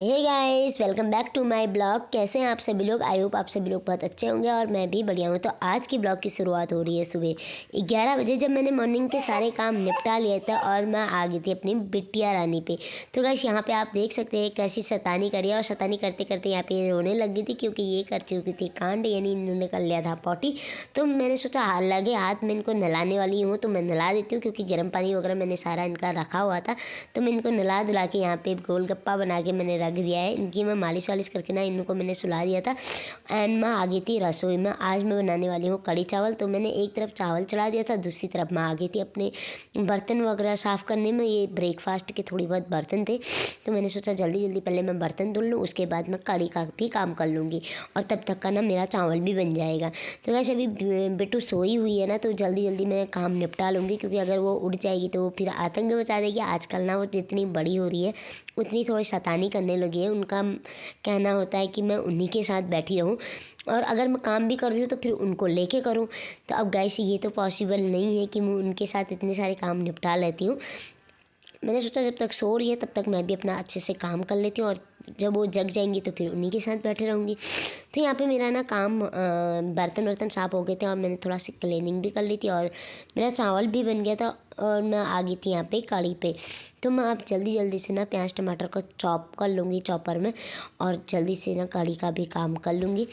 Hey guys, welcome back to my blog. कैसे हैं आप सभी लोग? आई होप आप सभी लोग बहुत अच्छे होंगे और मैं भी बढ़िया हूँ। तो आज की ब्लॉग की शुरुआत हो रही है सुबह 11 बजे, जब मैंने मॉर्निंग के सारे काम निपटा लिए थे और मैं आ गई थी अपनी बिटिया रानी पे। तो गाइस यहाँ पे आप देख सकते हैं कैसी शैतानी करी है, और शैतानी करते करते यहाँ पे रोने लग गई थी क्योंकि ये कर चुकी थी कांड, यानी इन्होंने कर लिया था पॉटी। तो मैंने सोचा लगे हाथ में इनको नहलाने वाली हूँ तो मैं नहला देती हूँ, क्योंकि गर्म पानी वगैरह मैंने सारा इनका रखा हुआ था। तो मैं इनको नहला धुला के यहाँ पे गोलगप्पा बना के मैंने रख दिया है। इनकी मैं मालिश वालिश करके ना इनको मैंने सुला दिया था। एंड मैं आ गई थी रसोई में। आज मैं बनाने वाली हूँ कढ़ी चावल। तो मैंने एक तरफ चावल चढ़ा दिया था, दूसरी तरफ मैं आ गई थी अपने बर्तन वगैरह साफ़ करने में। ये ब्रेकफास्ट के थोड़ी बहुत बर्तन थे, तो मैंने सोचा जल्दी जल्दी पहले मैं बर्तन धुल लूँ, उसके बाद मैं कढ़ी का भी काम कर लूँगी और तब तक का ना मेरा चावल भी बन जाएगा। तो वैसे अभी बिट्टू सोई हुई है ना, तो जल्दी जल्दी मैं काम निपटा लूँगी, क्योंकि अगर वो उठ जाएगी तो वो फिर आतंक मचा देगी। आजकल ना वो जितनी बड़ी हो रही है उतनी थोड़ी शैतानी करने लगी है। उनका कहना होता है कि मैं उन्हीं के साथ बैठी रहूं, और अगर मैं काम भी कर रही हूँ तो फिर उनको लेके करूँ। तो अब गाइस ये तो पॉसिबल नहीं है कि मैं उनके साथ इतने सारे काम निपटा लेती हूँ। मैंने सोचा जब तक सो रही है तब तक मैं भी अपना अच्छे से काम कर लेती हूँ, और जब वो जग जाएंगी तो फिर उन्हीं के साथ बैठे रहूँगी। तो यहाँ पे मेरा ना काम बर्तन वर्तन साफ़ हो गए थे और मैंने थोड़ा सी क्लीनिंग भी कर ली थी, और मेरा चावल भी बन गया था, और मैं आ गई थी यहाँ पे कढ़ी पे। तो मैं अब जल्दी जल्दी से ना प्याज टमाटर को चॉप कर लूँगी चॉपर में, और जल्दी से ना कढ़ी का भी काम कर लूँगी।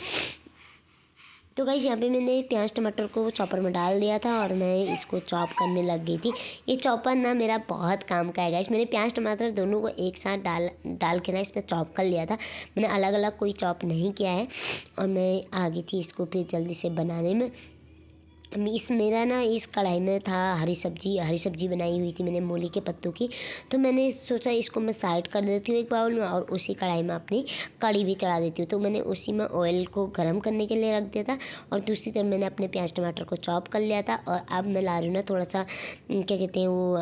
तो गाइस यहाँ पे मैंने प्याज टमाटर को चॉपर में डाल दिया था और मैं इसको चॉप करने लग गई थी। ये चॉपर ना मेरा बहुत काम का है गाइस। मैंने प्याज टमाटर दोनों को एक साथ डाल के ना इसमें चॉप कर लिया था। मैंने अलग अलग कोई चॉप नहीं किया है, और मैं आ गई थी इसको फिर जल्दी से बनाने में। इस मेरा ना इस कढ़ाई में था हरी सब्जी बनाई हुई थी मैंने मूली के पत्तों की। तो मैंने सोचा इसको मैं साइड कर देती हूँ एक बाउल में, और उसी कढ़ाई में अपनी कढ़ी भी चढ़ा देती हूँ। तो मैंने उसी में ऑयल को गर्म करने के लिए रख दिया था, और दूसरी तरफ मैंने अपने प्याज टमाटर को चॉप कर लिया था। और अब मैं ला रही हूँ ना थोड़ा सा क्या कहते हैं वो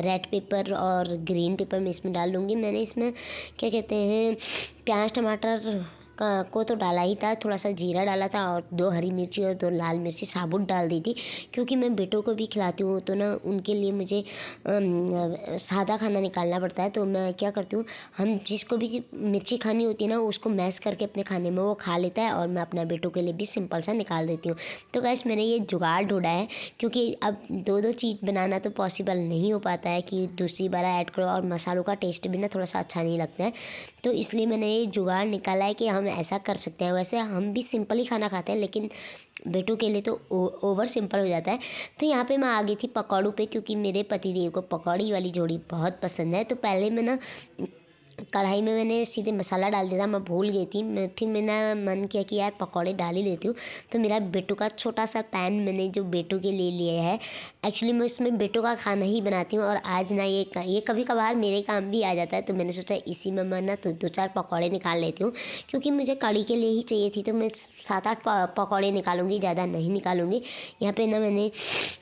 रेड पेपर और ग्रीन पेपर मैं इसमें डाल लूँगी। मैंने इसमें क्या कहते हैं प्याज टमाटर को तो डाला ही था, थोड़ा सा जीरा डाला था, और 2 हरी मिर्ची और 2 लाल मिर्ची साबुत डाल दी थी, क्योंकि मैं बेटों को भी खिलाती हूँ तो ना उनके लिए मुझे सादा खाना निकालना पड़ता है। तो मैं क्या करती हूँ, हम जिसको भी मिर्ची खानी होती है ना उसको मैश करके अपने खाने में वो खा लेता है, और मैं अपना बेटों के लिए भी सिंपल सा निकाल देती हूँ। तो गैस मैंने ये जुगाड़ ढूंढा है, क्योंकि अब 2-2 चीज़ बनाना तो पॉसिबल नहीं हो पाता है कि दूसरी बार ऐड करो, और मसालों का टेस्ट भी ना थोड़ा सा अच्छा नहीं लगता है। तो इसलिए मैंने ये जुगाड़ निकाला है कि हम ऐसा कर सकते हैं। वैसे हम भी सिंपल ही खाना खाते हैं, लेकिन बेटों के लिए तो ओवर सिंपल हो जाता है। तो यहाँ पे मैं आ गई थी पकौड़ों पे, क्योंकि मेरे पतिदेव को पकौड़ी वाली जोड़ी बहुत पसंद है। तो पहले मैं ना कढ़ाई में मैंने सीधे मसाला डाल दिया था, मैं भूल गई थी। फिर मैंने मन किया कि यार पकौड़े डाल ही लेती हूँ। तो मेरा बेटू का छोटा सा पैन मैंने जो बेटू के लिए लिया है, एक्चुअली मैं इसमें बेटू का खाना ही बनाती हूँ, और आज ना ये कभी कभार मेरे काम भी आ जाता है। तो मैंने सोचा इसी में मैं ना तो 2-4 पकौड़े निकाल लेती हूँ, क्योंकि मुझे कढ़ी के लिए ही चाहिए थी। तो मैं 7-8 पकौड़े निकालूंगी, ज़्यादा नहीं निकालूंगी। यहाँ पे ना मैंने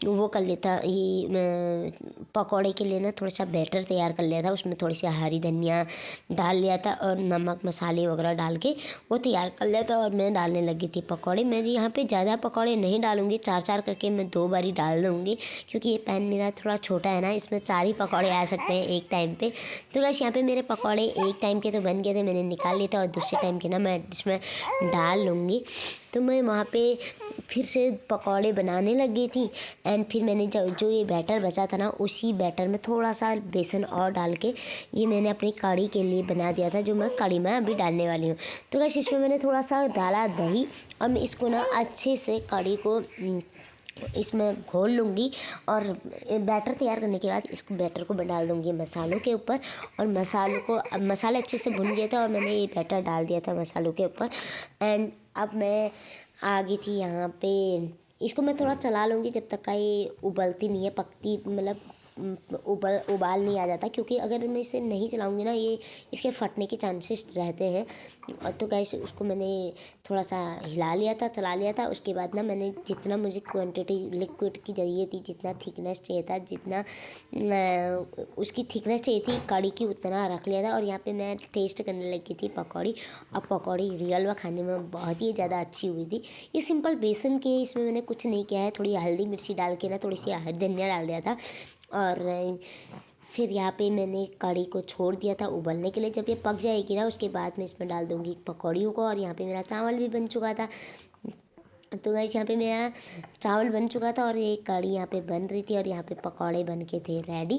वो कर लेता, ये पकौड़े के लिए ना थोड़ा सा बैटर तैयार कर लिया था। उसमें थोड़ी सी हरी धनिया डाल लिया था, और नमक मसाले वगैरह डाल के वो तैयार कर लिया था, और मैं डालने लगी थी पकौड़े। मैं यहाँ पे ज़्यादा पकौड़े नहीं डालूंगी, 4-4 करके मैं 2 बारी डाल दूँगी, क्योंकि ये पैन मेरा थोड़ा छोटा है ना, इसमें 4 ही पकौड़े आ सकते हैं एक टाइम पे। तो बस यहाँ पे मेरे पकौड़े एक टाइम के तो बन गए थे, मैंने निकाल लिए थे, और दूसरे टाइम के ना मैं इसमें डाल लूँगी। तो मैं वहाँ पे फिर से पकौड़े बनाने लग गई थी। एंड फिर मैंने जो ये बैटर बचा था ना, उसी बैटर में थोड़ा सा बेसन और डाल के ये मैंने अपनी कढ़ी के लिए बना दिया था, जो मैं कढ़ी में अभी डालने वाली हूँ। तो बस इसमें मैंने थोड़ा सा डाला दही, और मैं इसको ना अच्छे से कढ़ी को इसमें घोल लूँगी, और बैटर तैयार करने के बाद इसको बैटर को डाल दूँगी मसालों के ऊपर। और मसालों को अब मसाले अच्छे से भुन गए थे, और मैंने ये बैटर डाल दिया था मसालों के ऊपर। एंड अब मैं आ गई थी यहाँ पे, इसको मैं थोड़ा चला लूँगी जब तक का ये उबलती नहीं है, पकती मतलब उबाल नहीं आ जाता, क्योंकि अगर मैं इसे नहीं चलाऊँगी ना ये इसके फटने के चांसेस रहते हैं। और तो कैसे उसको मैंने थोड़ा सा हिला लिया था, चला लिया था। उसके बाद ना मैंने जितना मुझे क्वांटिटी लिक्विड की चाहिए थी, जितना थिकनेस चाहिए था, जितना उसकी थिकनेस चाहिए थी कढ़ी की, उतना रख लिया था। और यहाँ पे मैं टेस्ट करने लगी थी पकौड़ी। अब पकौड़ी रियल व खाने में बहुत ही ज़्यादा अच्छी हुई थी। ये सिंपल बेसन के, इसमें मैंने कुछ नहीं किया है, थोड़ी हल्दी मिर्ची डाल के ना थोड़ी सी हरी धनिया डाल दिया था, और फिर यहाँ पे मैंने कढ़ी को छोड़ दिया था उबलने के लिए। जब ये पक जाएगी ना उसके बाद मैं इसमें डाल दूँगी पकौड़ियों को। और यहाँ पे मेरा चावल भी बन चुका था। तो गाइस यहाँ पे मेरा चावल बन चुका था और ये कढ़ी यहाँ पे बन रही थी और यहाँ पे पकौड़े बन के थे रेडी।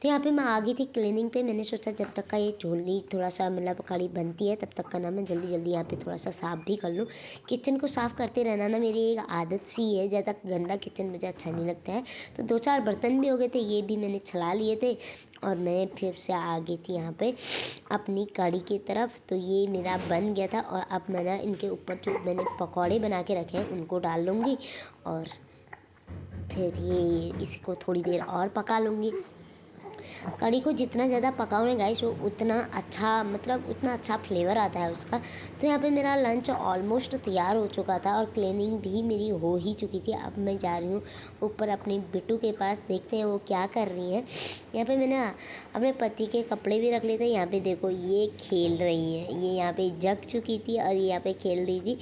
तो यहाँ पे मैं आ गई थी क्लीनिंग पे। मैंने सोचा जब तक का ये झोली थोड़ा सा मतलब कढ़ी बनती है तब तक का ना मैं जल्दी जल्दी यहाँ पे थोड़ा सा साफ़ भी कर लूँ। किचन को साफ़ करते रहना ना मेरी एक आदत सी है, ज़्यादा गंदा किचन मुझे अच्छा नहीं लगता है। तो 2-4 बर्तन भी हो गए थे, ये भी मैंने छला लिए थे और मैं फिर से आ गई थी यहाँ पे अपनी कढ़ी की तरफ। तो ये मेरा बन गया था और अब मैं इनके ऊपर जो मैंने पकौड़े बना के रखे हैं उनको डाल लूँगी और फिर ये इसको थोड़ी देर और पका लूँगी। कढ़ी को जितना ज़्यादा पकाओ ना गाइस वो उतना अच्छा मतलब उतना अच्छा फ्लेवर आता है उसका। तो यहाँ पे मेरा लंच ऑलमोस्ट तैयार हो चुका था और क्लीनिंग भी मेरी हो ही चुकी थी। अब मैं जा रही हूँ ऊपर अपनी बिट्टू के पास, देखते हैं वो क्या कर रही हैं। यहाँ पे मैंने अपने पति के कपड़े भी रख लिए थे। यहाँ पे देखो ये खेल रही है, ये यहाँ पे जग चुकी थी और ये यहाँ पे खेल रही थी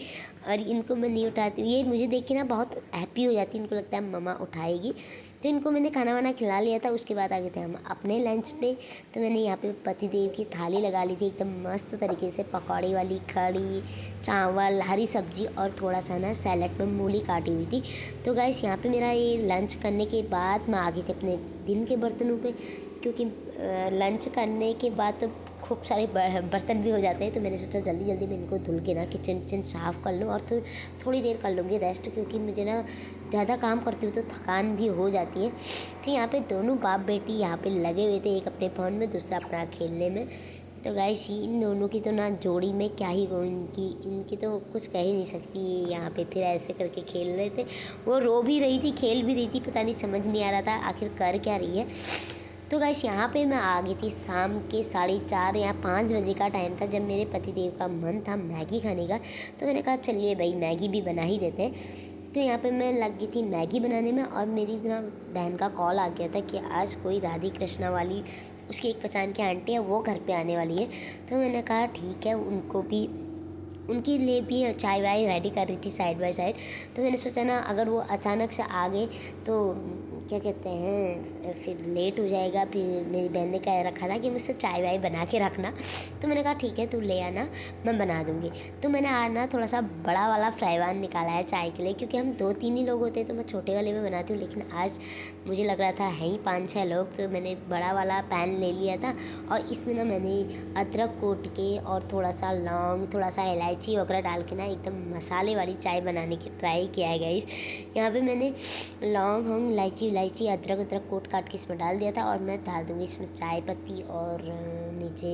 और इनको मैं नहीं उठाती। ये मुझे देख के ना बहुत हैप्पी हो जाती है, इनको लगता है मम्मा उठाएगी। तो इनको मैंने खाना वाना खिला लिया था। उसके बाद आ गए थे हम अपने लंच पे। तो मैंने यहाँ पे पतिदेव की थाली लगा ली थी एकदम मस्त तरीके से, पकौड़े वाली, कढ़ी, चावल, हरी सब्जी और थोड़ा सा ना सैलेड में मूली काटी हुई थी। तो गाइस यहाँ पे मेरा ये लंच करने के बाद मैं आ गई थी अपने दिन के बर्तनों पे, क्योंकि लंच करने के बाद तो खूब सारे बर्तन भी हो जाते हैं। तो मैंने सोचा जल्दी जल्दी मैं इनको धुल के ना किचन साफ़ कर लूँ और फिर थोड़ी देर कर लूँगी रेस्ट, क्योंकि मुझे ना ज़्यादा काम करती हूँ तो थकान भी हो जाती है। तो यहाँ पे दोनों बाप बेटी यहाँ पे लगे हुए थे, एक अपने फ़ोन में दूसरा अपना खेलने में। तो गाइस इन दोनों की तो ना जोड़ी में क्या ही कहूँ, इनकी तो कुछ कह ही नहीं सकती। यहाँ पे फिर ऐसे करके खेल रहे थे, वो रो भी रही थी खेल भी रही थी, पता नहीं समझ नहीं आ रहा था आखिर कर क्या रही है। तो गाइस यहाँ पे मैं आ गई थी शाम के 4:30 या 5 बजे का टाइम था, जब मेरे पतिदेव का मन था मैगी खाने का। तो मैंने कहा चलिए भाई मैगी भी बना ही देते हैं। तो यहाँ पे मैं लग गई थी मैगी बनाने में और मेरी ना बहन का कॉल आ गया था कि आज कोई राधी कृष्णा वाली उसकी एक पहचान की आंटी है वो घर पे आने वाली है। तो मैंने कहा ठीक है, उनके लिए भी चाय वाय रेडी कर रही थी साइड बाय साइड। तो मैंने सोचा ना अगर वो अचानक से आ गए तो क्या कहते हैं फिर लेट हो जाएगा। फिर मेरी बहन ने कह रखा था कि मुझसे चाय वाय बना के रखना। तो मैंने कहा ठीक है तू ले आना, मैं बना दूँगी। तो मैंने आज ना थोड़ा सा बड़ा वाला फ्राईवान निकाला है चाय के लिए, क्योंकि हम 2-3 ही लोग होते हैं तो मैं छोटे वाले में बनाती हूँ, लेकिन आज मुझे लग रहा था है ही 5-6 लोग, तो मैंने बड़ा वाला पैन ले लिया था। और इसमें ना मैंने अदरक कूट के और थोड़ा सा लौंग, थोड़ा सा इलायची वगैरह डाल के ना एकदम मसाले वाली चाय बनाने की ट्राई किया है गाइस। यहाँ पे मैंने लौंग इलायची अदरक कूट काट के इसमें डाल दिया था और मैं डाल दूँगी इसमें चाय पत्ती और नीचे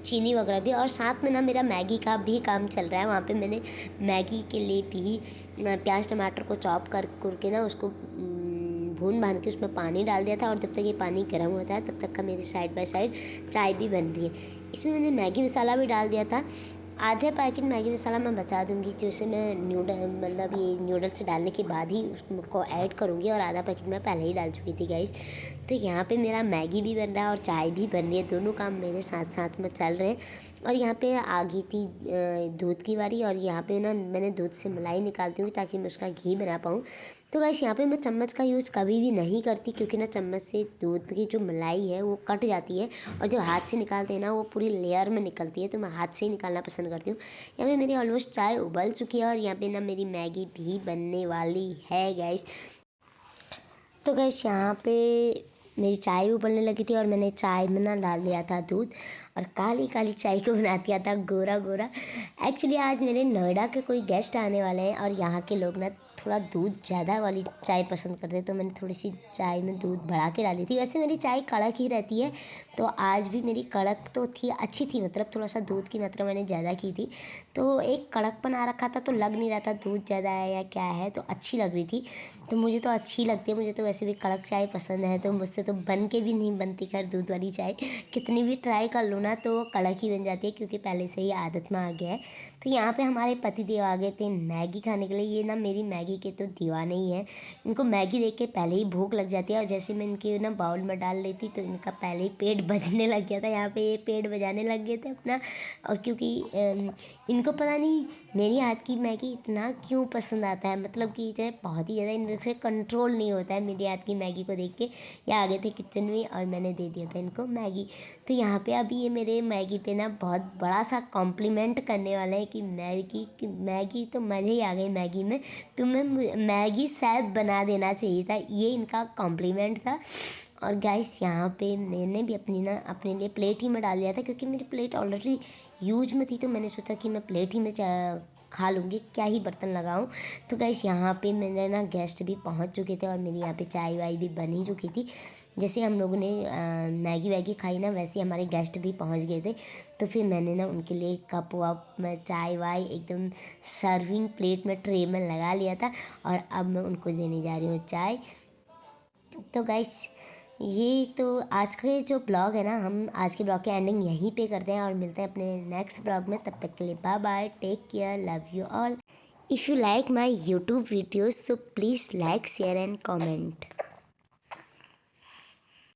चीनी वगैरह भी। और साथ में ना मेरा मैगी का भी काम चल रहा है। वहाँ पे मैंने मैगी के लिए भी प्याज टमाटर को चॉप कर के ना उसको भून भान के उसमें पानी डाल दिया था। और जब तक ये पानी गर्म होता है तब तक का मेरी साइड बाय साइड चाय भी बन रही है। इसमें मैंने मैगी मसाला भी डाल दिया था। आधे पैकेट मैगी मसाला मैं बचा दूंगी, जैसे मैं ये नूडल्स डालने के बाद ही उसको ऐड करूँगी, और आधा पैकेट मैं पहले ही डाल चुकी थी गाइस। तो यहाँ पे मेरा मैगी भी बन रहा है और चाय भी बन रही है, दोनों काम मेरे साथ साथ में चल रहे हैं। और यहाँ पे आ गई थी दूध की बारी, और यहाँ पे ना मैंने दूध से मलाई निकालती हूँ ताकि मैं उसका घी बना पाऊँ। तो गाइस यहाँ पे मैं चम्मच का यूज़ कभी भी नहीं करती, क्योंकि ना चम्मच से दूध की जो मलाई है वो कट जाती है, और जब हाथ से निकालते हैं ना वो पूरी लेयर में निकलती है, तो मैं हाथ से ही निकालना पसंद करती हूँ। यहाँ पे मेरी ऑलमोस्ट चाय उबल चुकी है और यहाँ पे ना मेरी मैगी भी बनने वाली है गाइस। तो गाइस यहाँ पे मेरी चाय भी उबलने लगी थी और मैंने चाय में ना डाल दिया था दूध, और काली काली चाय को बना दिया था गोरा गोरा। एक्चुअली आज मेरे नोएडा के कोई गेस्ट आने वाले हैं और यहाँ के लोग ना थोड़ा दूध ज़्यादा वाली चाय पसंद करते हैं, तो मैंने थोड़ी सी चाय में दूध बढ़ा के डाली थी। वैसे मेरी चाय कड़क ही रहती है, तो आज भी मेरी कड़क तो थी, अच्छी थी, मतलब थोड़ा सा दूध की मात्रा मैंने ज़्यादा की थी, तो एक कड़कपन आ रखा था, तो लग नहीं रहा था दूध ज़्यादा है या क्या है, तो अच्छी लग रही थी। तो मुझे तो अच्छी लगती है, मुझे तो वैसे भी कड़क चाय पसंद है, तो मुझसे तो बन के भी नहीं बनती खैर दूध वाली चाय, कितनी भी ट्राई कर लो ना तो वो कड़क ही बन जाती है, क्योंकि पहले से ही आदत में आ गया है। तो यहाँ पे हमारे पतिदेव आ गए थे मैगी खाने के लिए। ये ना मेरी मैगी मैगी के तो दीवाने ही हैं। इनको मैगी देख के पहले ही भूख लग जाती है और जैसे मैं इनके ना बाउल में डाल लेती तो इनका पहले ही पेट बजने लग गया था। यहाँ पे ये पेट बजाने लग गए थे अपना। और क्योंकि इनको पता नहीं मेरी हाथ की मैगी इतना क्यों पसंद आता है, मतलब कि इतने बहुत ही ज़्यादा इनसे कंट्रोल नहीं होता है मेरी हाथ की मैगी को देख के। ये आ गए थे किचन में और मैंने दे दिया था इनको मैगी। तो यहाँ पे अभी ये मेरे मैगी पे ना बहुत बड़ा सा कॉम्प्लीमेंट करने वाला है कि मैगी तो मज़े ही आ गई मैगी में, तुम्हें मैगी शायद बना देना चाहिए था, ये इनका कॉम्प्लीमेंट था। और गाइस यहाँ पे मैंने भी अपने लिए प्लेट ही में डाल दिया था क्योंकि मेरी प्लेट ऑलरेडी यूज में थी, तो मैंने सोचा कि मैं प्लेट ही में खा लूँगी, क्या ही बर्तन लगाऊँ। तो गाइस यहाँ पे मेरे ना गेस्ट भी पहुँच चुके थे और मेरी यहाँ पे चाय वाय भी बन ही चुकी थी। जैसे हम लोगों ने मैगी वैगी खाई ना, वैसे हमारे गेस्ट भी पहुँच गए थे। तो फिर मैंने ना उनके लिए कप वप में चाय वाय एकदम सर्विंग प्लेट में ट्रे में लगा लिया था और अब मैं उनको देने जा रही हूँ चाय। तो गाइस ये तो आज का जो ब्लॉग है ना, हम आज के ब्लॉग की एंडिंग यहीं पे करते हैं और मिलते हैं अपने नेक्स्ट ब्लॉग में। तब तक के लिए bye bye, take care, love you all. If you like my YouTube videos so please like share and comment.